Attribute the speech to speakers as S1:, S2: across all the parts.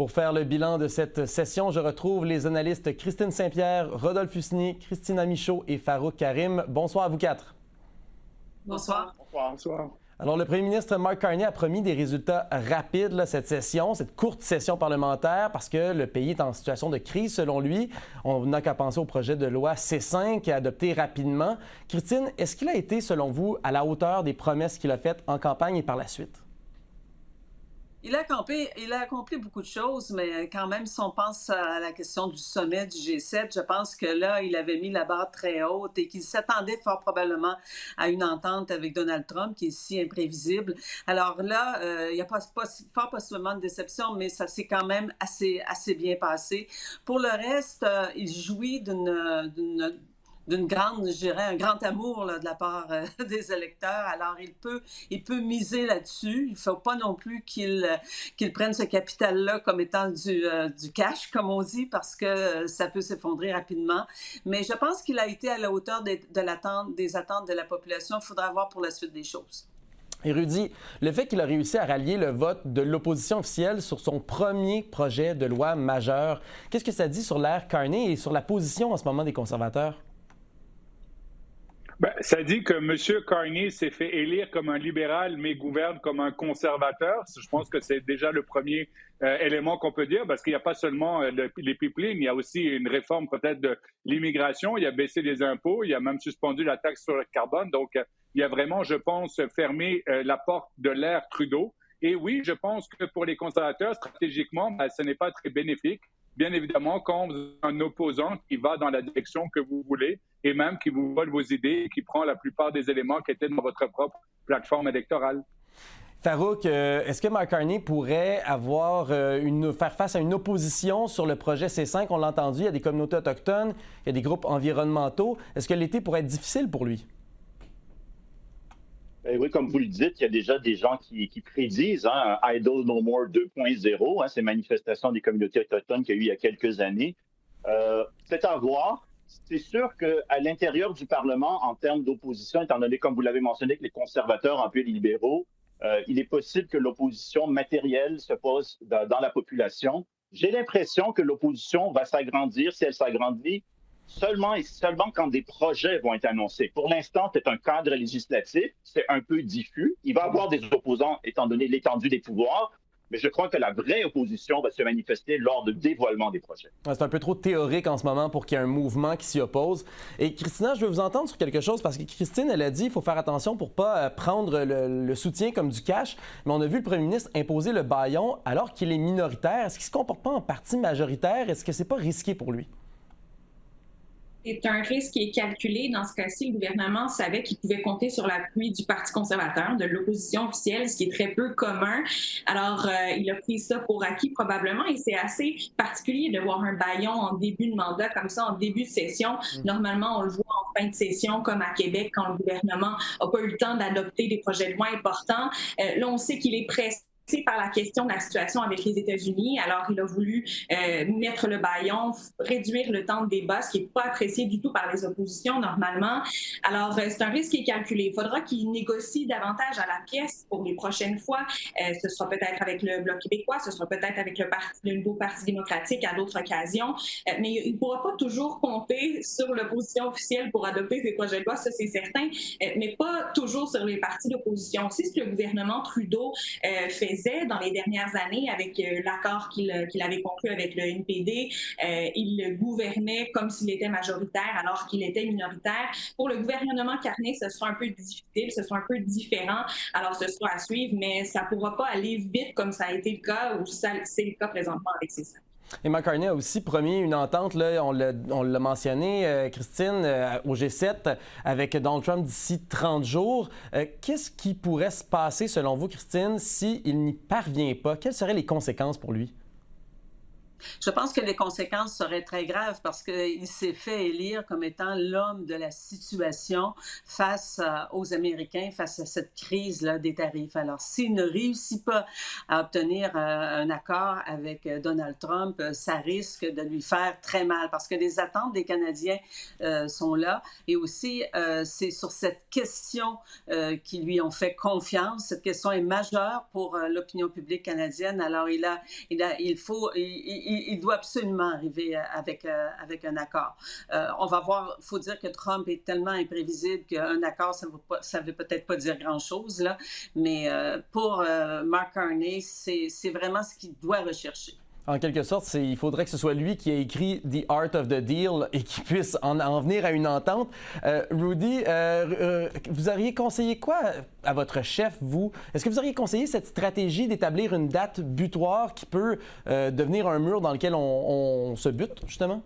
S1: Pour faire le bilan de cette session, je retrouve les analystes Christine Saint-Pierre, Rodolphe Husny, Christina Michaud et Farouk Karim. Bonsoir à vous quatre.
S2: Bonsoir.
S3: Bonsoir.
S1: Alors, le premier ministre Mark Carney a promis des résultats rapides cette session, cette courte session parlementaire, parce que le pays est en situation de crise, selon lui. On n'a qu'à penser au projet de loi C5 qui est adopté rapidement. Christine, est-ce qu'il a été, selon vous, à la hauteur des promesses qu'il a faites en campagne et par la suite?
S2: Il a accompli beaucoup de choses, mais quand même, si on pense à la question du sommet du G7, je pense que là, il avait mis la barre très haute et qu'il s'attendait fort probablement à une entente avec Donald Trump, qui est si imprévisible. Alors là, il n'y a fort possiblement de déception, mais ça s'est quand même assez bien passé. Pour le reste, il jouit d'une grande, je dirais, un grand amour là, de la part des électeurs. Alors, il peut miser là-dessus. Il ne faut pas non plus qu'il prenne ce capital-là comme étant du cash, comme on dit, parce que ça peut s'effondrer rapidement. Mais je pense qu'il a été à la hauteur des attentes de la population. Il faudra voir pour la suite des choses.
S1: Et Rudy, le fait qu'il a réussi à rallier le vote de l'opposition officielle sur son premier projet de loi majeur, qu'est-ce que ça dit sur l'ère Carney et sur la position en ce moment des conservateurs?
S3: Ça dit que M. Carney s'est fait élire comme un libéral, mais gouverne comme un conservateur. Je pense que c'est déjà le premier élément qu'on peut dire, parce qu'il n'y a pas seulement les pipelines, il y a aussi une réforme peut-être de l'immigration. Il a baissé les impôts, il a même suspendu la taxe sur le carbone. Donc, il y a vraiment, je pense, fermé la porte de l'ère Trudeau. Et oui, je pense que pour les conservateurs, stratégiquement, ce n'est pas très bénéfique. Bien évidemment, quand vous avez un opposant qui va dans la direction que vous voulez et même qui vous vole vos idées et qui prend la plupart des éléments qui étaient dans votre propre plateforme électorale.
S1: Farouk, est-ce que Mark Carney pourrait faire face à une opposition sur le projet C5? On l'a entendu, il y a des communautés autochtones, il y a des groupes environnementaux. Est-ce que l'été pourrait être difficile pour lui?
S4: Oui, comme vous le dites, il y a déjà des gens qui prédisent Idle No More 2.0, ces manifestations des communautés autochtones qu'il y a eu il y a quelques années. C'est à voir. C'est sûr qu'à l'intérieur du Parlement, en termes d'opposition, étant donné, comme vous l'avez mentionné, que les conservateurs en plus les libéraux, il est possible que l'opposition matérielle se pose dans la population. J'ai l'impression que l'opposition va s'agrandir, si elle s'agrandit, seulement quand des projets vont être annoncés. Pour l'instant, c'est un cadre législatif, c'est un peu diffus. Il va y avoir des opposants, étant donné l'étendue des pouvoirs, mais je crois que la vraie opposition va se manifester lors du dévoilement des projets.
S1: C'est un peu trop théorique en ce moment pour qu'il y ait un mouvement qui s'y oppose. Et Christina, je veux vous entendre sur quelque chose, parce que Christine, elle a dit qu'il faut faire attention pour ne pas prendre le soutien comme du cash, mais on a vu le premier ministre imposer le bâillon alors qu'il est minoritaire. Est-ce qu'il ne se comporte pas en parti majoritaire? Est-ce que ce n'est pas risqué pour lui?
S5: C'est un risque qui est calculé. Dans ce cas-ci, le gouvernement savait qu'il pouvait compter sur l'appui du Parti conservateur, de l'opposition officielle, ce qui est très peu commun. Alors, il a pris ça pour acquis probablement, et c'est assez particulier de voir un bâillon en début de mandat, comme ça, en début de session. Normalement, on le voit en fin de session, comme à Québec, quand le gouvernement n'a pas eu le temps d'adopter des projets de loi importants. Là, on sait qu'il est pressé par la question de la situation avec les États-Unis. Alors, il a voulu mettre le bâillon, réduire le temps de débat, ce qui n'est pas apprécié du tout par les oppositions normalement. Alors, c'est un risque qui est calculé. Il faudra qu'il négocie davantage à la pièce pour les prochaines fois. Ce sera peut-être avec le Bloc québécois, ce sera peut-être avec le nouveau Parti démocratique à d'autres occasions. Mais il ne pourra pas toujours compter sur l'opposition officielle pour adopter ses projets de loi, ça c'est certain, mais pas toujours sur les partis d'opposition. C'est ce que le gouvernement Trudeau faisait dans les dernières années avec l'accord qu'il avait conclu avec le NPD. Il gouvernait comme s'il était majoritaire alors qu'il était minoritaire. Pour le gouvernement Carney, ce sera un peu difficile, ce sera un peu différent. Alors, ce sera à suivre, mais ça ne pourra pas aller vite comme ça a été le cas ou c'est le cas présentement avec C5.
S1: Et Mark Carney a aussi promis une entente, là, on l'a mentionné, Christine, au G7 avec Donald Trump d'ici 30 jours. Qu'est-ce qui pourrait se passer, selon vous, Christine, s'il n'y parvient pas? Quelles seraient les conséquences pour lui?
S2: Je pense que les conséquences seraient très graves parce qu'il s'est fait élire comme étant l'homme de la situation face aux Américains, face à cette crise-là des tarifs. Alors, s'il ne réussit pas à obtenir un accord avec Donald Trump, ça risque de lui faire très mal parce que les attentes des Canadiens sont là. Et aussi, c'est sur cette question qui lui ont fait confiance. Cette question est majeure pour l'opinion publique canadienne. Alors, il doit absolument arriver avec un accord. On va voir, il faut dire que Trump est tellement imprévisible qu'un accord, ça ne veut peut-être pas dire grand-chose, là, mais pour Mark Carney, c'est vraiment ce qu'il doit rechercher.
S1: En quelque sorte, il faudrait que ce soit lui qui ait écrit The Art of the Deal et qui puisse en venir à une entente. Rudy, vous auriez conseillé quoi à votre chef, vous? Est-ce que vous auriez conseillé cette stratégie d'établir une date butoir qui peut devenir un mur dans lequel on se bute, justement?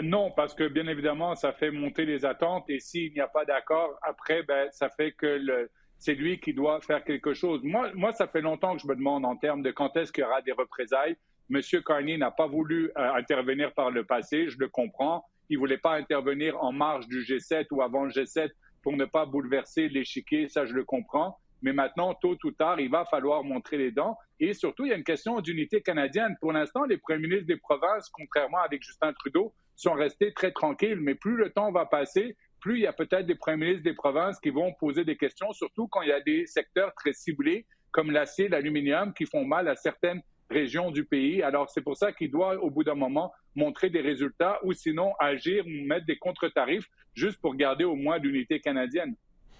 S3: Non, parce que bien évidemment, ça fait monter les attentes et s'il n'y a pas d'accord, après, ça fait que c'est lui qui doit faire quelque chose. Moi, ça fait longtemps que je me demande en termes de quand est-ce qu'il y aura des représailles. M. Carney n'a pas voulu intervenir par le passé, je le comprends. Il ne voulait pas intervenir en marge du G7 ou avant le G7 pour ne pas bouleverser l'échiquier, ça je le comprends. Mais maintenant, tôt ou tard, il va falloir montrer les dents. Et surtout, il y a une question d'unité canadienne. Pour l'instant, les premiers ministres des provinces, contrairement avec Justin Trudeau, sont restés très tranquilles. Mais plus le temps va passer, plus il y a peut-être des premiers ministres des provinces qui vont poser des questions, surtout quand il y a des secteurs très ciblés, comme l'acier, l'aluminium, qui font mal à certaines régions du pays. Alors, c'est pour ça qu'il doit, au bout d'un moment, montrer des résultats ou sinon agir ou mettre des contre-tarifs juste pour garder au moins l'unité canadienne.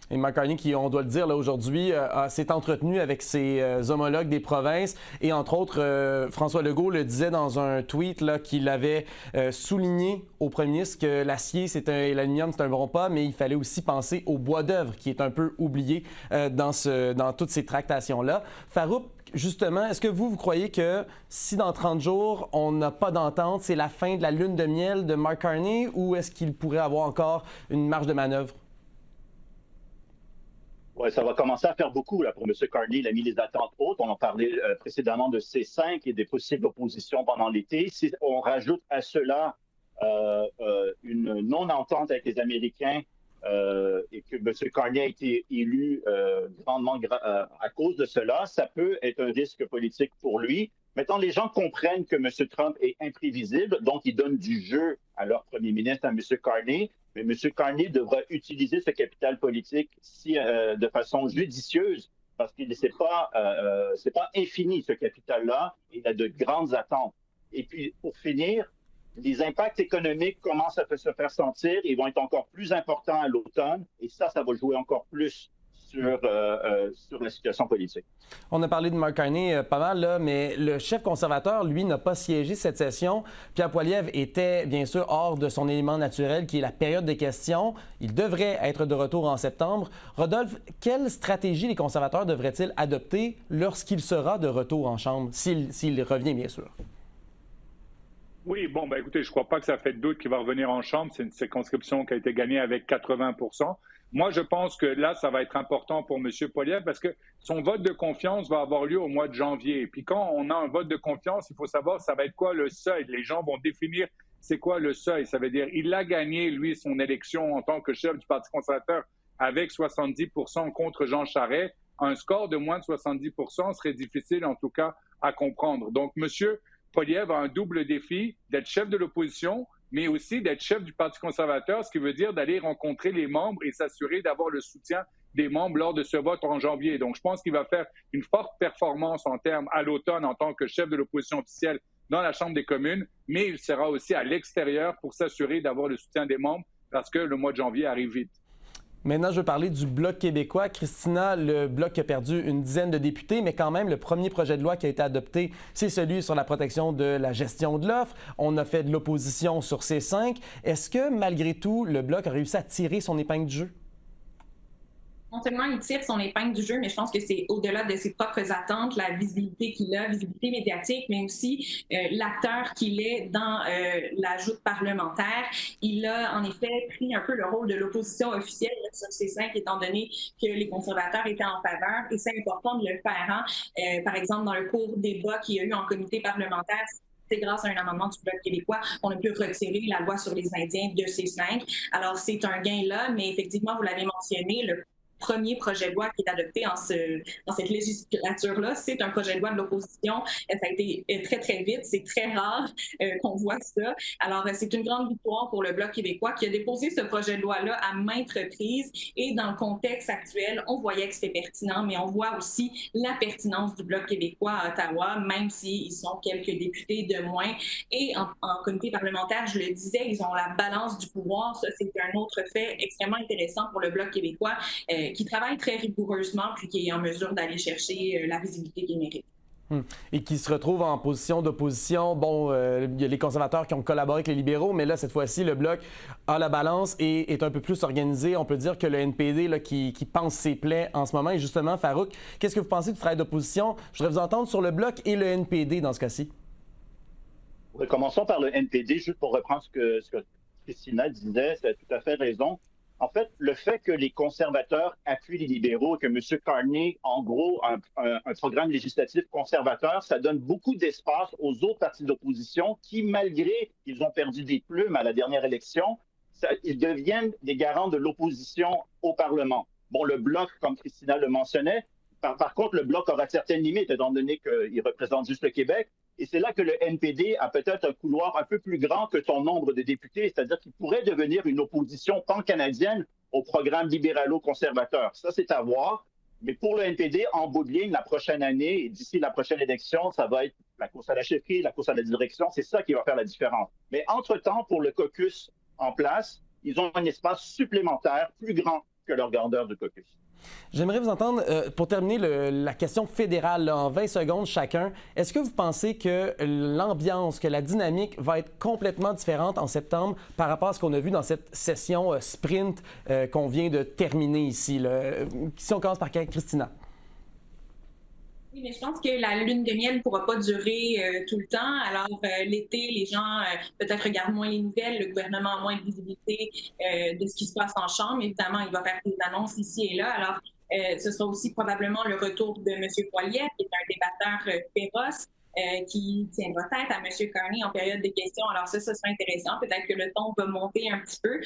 S1: Et Mark Carney, qui, on doit le dire, là, aujourd'hui, s'est entretenu avec ses homologues des provinces. Et entre autres, François Legault le disait dans un tweet là, qu'il avait souligné au premier ministre que l'acier et l'aluminium, c'est un bon pas, mais il fallait aussi penser au bois d'œuvre, qui est un peu oublié dans toutes ces tractations-là. Farouk, justement, est-ce que vous croyez que si dans 30 jours, on n'a pas d'entente, c'est la fin de la lune de miel de Mark Carney, ou est-ce qu'il pourrait avoir encore une marge de manœuvre?
S4: Oui, ça va commencer à faire beaucoup là, pour M. Carney. Il a mis les attentes hautes. On en parlait précédemment de C5 et des possibles oppositions pendant l'été. Si on rajoute à cela une non-entente avec les Américains et que M. Carney a été élu grandement à cause de cela, ça peut être un risque politique pour lui. Maintenant, les gens comprennent que M. Trump est imprévisible, donc ils donnent du jeu à leur premier ministre, à M. Carney. Mais M. Carney devra utiliser ce capital politique de façon judicieuse parce que c'est pas infini, ce capital-là. Il a de grandes attentes. Et puis, pour finir, les impacts économiques commencent à se faire sentir. Ils vont être encore plus importants à l'automne. Et ça va jouer encore plus sur la situation politique.
S1: On a parlé de Mark Carney pas mal, là, mais le chef conservateur, lui, n'a pas siégé cette session. Pierre Poilievre était, bien sûr, hors de son élément naturel, qui est la période des questions. Il devrait être de retour en septembre. Rodolphe, quelle stratégie les conservateurs devraient-ils adopter lorsqu'il sera de retour en Chambre, s'il revient, bien sûr?
S3: Oui, écoutez, je ne crois pas que ça fait de doute qu'il va revenir en Chambre. C'est une circonscription qui a été gagnée avec 80%. Moi, je pense que là, ça va être important pour M. Poilievre parce que son vote de confiance va avoir lieu au mois de janvier. Et puis quand on a un vote de confiance, il faut savoir ça va être quoi le seuil. Les gens vont définir c'est quoi le seuil. Ça veut dire il a gagné, lui, son élection en tant que chef du Parti conservateur avec 70% contre Jean Charest. Un score de moins de 70% serait difficile, en tout cas, à comprendre. Donc, M. Poilievre a un double défi d'être chef de l'opposition, mais aussi d'être chef du Parti conservateur, ce qui veut dire d'aller rencontrer les membres et s'assurer d'avoir le soutien des membres lors de ce vote en janvier. Donc, je pense qu'il va faire une forte performance en termes à l'automne en tant que chef de l'opposition officielle dans la Chambre des communes, mais il sera aussi à l'extérieur pour s'assurer d'avoir le soutien des membres parce que le mois de janvier arrive vite.
S1: Maintenant, je veux parler du Bloc québécois. Christina, le Bloc a perdu une dizaine de députés, mais quand même, le premier projet de loi qui a été adopté, c'est celui sur la protection de la gestion de l'offre. On a fait de l'opposition sur C5. Est-ce que, malgré tout, le Bloc a réussi à tirer son épingle du jeu?
S5: Non seulement il tire son épingle du jeu, mais je pense que c'est au-delà de ses propres attentes, la visibilité qu'il a, visibilité médiatique, mais aussi l'acteur qu'il est dans la joute parlementaire. Il a en effet pris un peu le rôle de l'opposition officielle sur C5, étant donné que les conservateurs étaient en faveur, et c'est important de le faire. Hein? Par exemple, dans le court débat qu'il y a eu en comité parlementaire, c'est grâce à un amendement du Bloc québécois qu'on a pu retirer la loi sur les Indiens de C5. Alors, c'est un gain là, mais effectivement, vous l'avez mentionné, le premier projet de loi qui est adopté dans cette législature-là, c'est un projet de loi de l'opposition. Ça a été très, très vite. C'est très rare qu'on voit ça. Alors, c'est une grande victoire pour le Bloc québécois qui a déposé ce projet de loi-là à maintes reprises. Et dans le contexte actuel, on voyait que c'était pertinent, mais on voit aussi la pertinence du Bloc québécois à Ottawa, même s'ils sont quelques députés de moins. Et en comité parlementaire, je le disais, ils ont la balance du pouvoir. Ça, c'est un autre fait extrêmement intéressant pour le Bloc québécois. Qui travaille très rigoureusement puis qui est en mesure d'aller chercher la visibilité qu'il mérite.
S1: Et qui se retrouve en position d'opposition. Bon, il y a les conservateurs qui ont collaboré avec les libéraux, mais là, cette fois-ci, le Bloc a la balance et est un peu plus organisé. On peut dire que le NPD là, qui pense ses plaies en ce moment. Et justement, Farouk, qu'est-ce que vous pensez du travail d'opposition? Je voudrais vous entendre sur le Bloc et le NPD dans ce cas-ci.
S4: Oui, commençons par le NPD, juste pour reprendre ce que Christina disait, c'est tout à fait raison. En fait, le fait que les conservateurs appuient les libéraux et que M. Carney, en gros, a un programme législatif conservateur, ça donne beaucoup d'espace aux autres partis d'opposition qui, malgré qu'ils ont perdu des plumes à la dernière élection, ils deviennent des garants de l'opposition au Parlement. Bon, le Bloc, comme Christina le mentionnait, par contre, le Bloc aura certaines limites, étant donné qu'il représente juste le Québec. Et c'est là que le NPD a peut-être un couloir un peu plus grand que son nombre de députés, c'est-à-dire qu'il pourrait devenir une opposition pan-canadienne au programme libéralo-conservateur. Ça, c'est à voir. Mais pour le NPD, en bout de ligne, la prochaine année, et d'ici la prochaine élection, ça va être la course à la chefferie, la course à la direction. C'est ça qui va faire la différence. Mais entre-temps, pour le caucus en place, ils ont un espace supplémentaire plus grand que leur grandeur de caucus.
S1: J'aimerais vous entendre, pour terminer la question fédérale, là, en 20 secondes chacun, est-ce que vous pensez que l'ambiance, que la dynamique va être complètement différente en septembre par rapport à ce qu'on a vu dans cette session sprint qu'on vient de terminer ici? Là? Si on commence par Christina.
S5: Oui, mais je pense que la lune de miel ne pourra pas durer tout le temps. Alors, l'été, les gens peut-être regardent moins les nouvelles, le gouvernement a moins de visibilité de ce qui se passe en chambre. Évidemment, il va faire des annonces ici et là. Alors, ce sera aussi probablement le retour de M. Poilievre, qui est un débatteur féroce, qui tiendra tête à M. Carney en période de questions. Alors ça sera intéressant. Peut-être que le ton va monter un petit peu,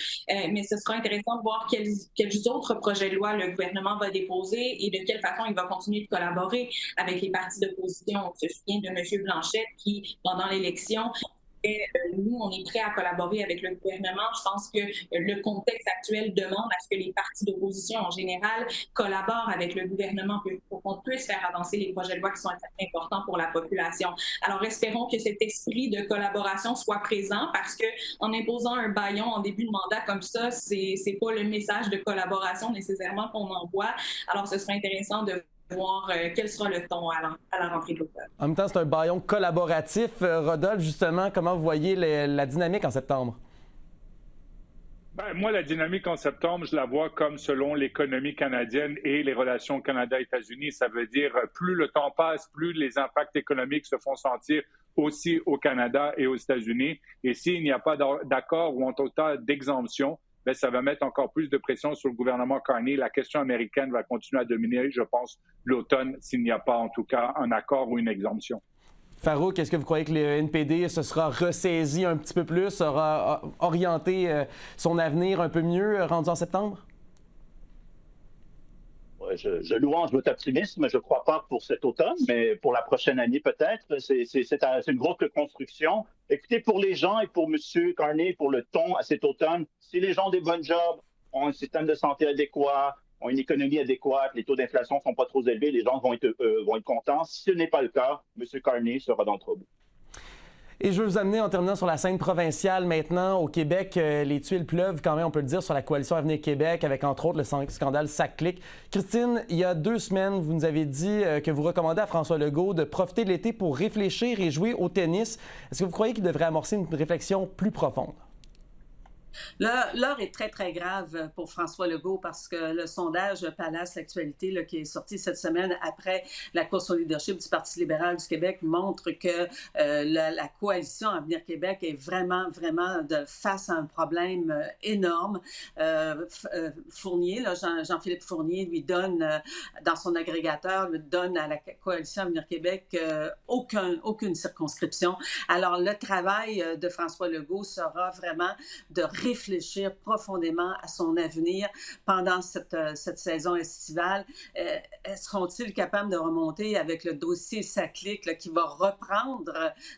S5: mais ce sera intéressant de voir quels autres projets de loi le gouvernement va déposer et de quelle façon il va continuer de collaborer avec les partis d'opposition. On se souvient de M. Blanchette qui, pendant l'élection, nous, on est prêts à collaborer avec le gouvernement. Je pense que le contexte actuel demande à ce que les partis d'opposition en général collaborent avec le gouvernement pour qu'on puisse faire avancer les projets de loi qui sont importants pour la population. Alors, espérons que cet esprit de collaboration soit présent parce qu'en imposant un bâillon en début de mandat comme ça, c'est pas le message de collaboration nécessairement qu'on envoie. Alors, ce serait intéressant de voir quel sera le ton à la rentrée de l'automne.
S1: En même temps, c'est un bâillon collaboratif. Rodolphe, justement, comment vous voyez la dynamique en septembre?
S3: Moi, la dynamique en septembre, je la vois comme selon l'économie canadienne et les relations Canada-États-Unis. Ça veut dire plus le temps passe, plus les impacts économiques se font sentir aussi au Canada et aux États-Unis. Et s'il n'y a pas d'accord ou en tout cas d'exemption, bien, ça va mettre encore plus de pression sur le gouvernement Carney. La question américaine va continuer à dominer, je pense, l'automne, s'il n'y a pas en tout cas un accord ou une exemption.
S1: Farouk, est-ce que vous croyez que le NPD se sera ressaisi un petit peu plus, aura orienté son avenir un peu mieux rendu en septembre?
S4: Je louange votre optimisme. Je ne crois pas pour cet automne, mais pour la prochaine année peut-être. C'est une grosse reconstruction. Écoutez, pour les gens et pour M. Carney, pour le ton à cet automne, si les gens ont des bonnes jobs, ont un système de santé adéquat, ont une économie adéquate, les taux d'inflation ne sont pas trop élevés, les gens vont être contents. Si ce n'est pas le cas, M. Carney sera dans le trouble.
S1: Et je veux vous amener en terminant sur la scène provinciale maintenant. Au Québec, les tuiles pleuvent quand même, on peut le dire, sur la coalition Avenir Québec, avec entre autres le scandale SAC-Clic. Christine, il y a 2 semaines, vous nous avez dit que vous recommandez à François Legault de profiter de l'été pour réfléchir et jouer au tennis. Est-ce que vous croyez qu'il devrait amorcer une réflexion plus profonde?
S2: L'heure est très, très grave pour François Legault parce que le sondage Palace Actualité là, qui est sorti cette semaine après la course au leadership du Parti libéral du Québec montre que la coalition Avenir Québec est vraiment, vraiment face à un problème énorme. Fournier, là, Jean-Philippe Fournier, lui donne, dans son agrégateur, lui donne à la coalition Avenir Québec aucune circonscription. Alors, le travail de François Legault sera vraiment de réfléchir profondément à son avenir pendant cette saison estivale. Seront-ils capables de remonter avec le dossier Saclic là, qui va reprendre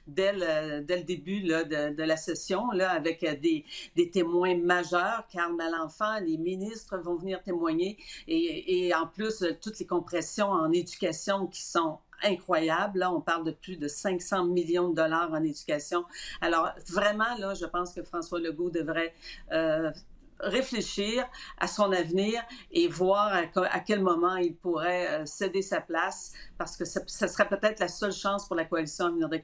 S2: dès le début là, de la session là, avec des témoins majeurs? Carl Malenfant, les ministres vont venir témoigner et en plus, toutes les compressions en éducation qui sont incroyable. Là, on parle de plus de 500 millions de dollars en éducation. Alors, vraiment, là, je pense que François Legault devrait réfléchir à son avenir et voir à quel moment il pourrait céder sa place parce que ce serait peut-être la seule chance pour la coalition Avenir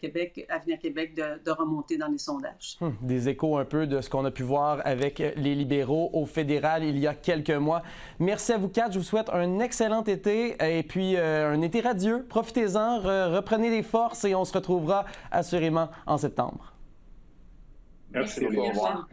S2: Québec de remonter dans les sondages.
S1: Des échos un peu de ce qu'on a pu voir avec les libéraux au fédéral il y a quelques mois. Merci à vous quatre. Je vous souhaite un excellent été et puis un été radieux. Profitez-en, reprenez les forces et on se retrouvera assurément en septembre.
S3: Merci.
S4: Au revoir.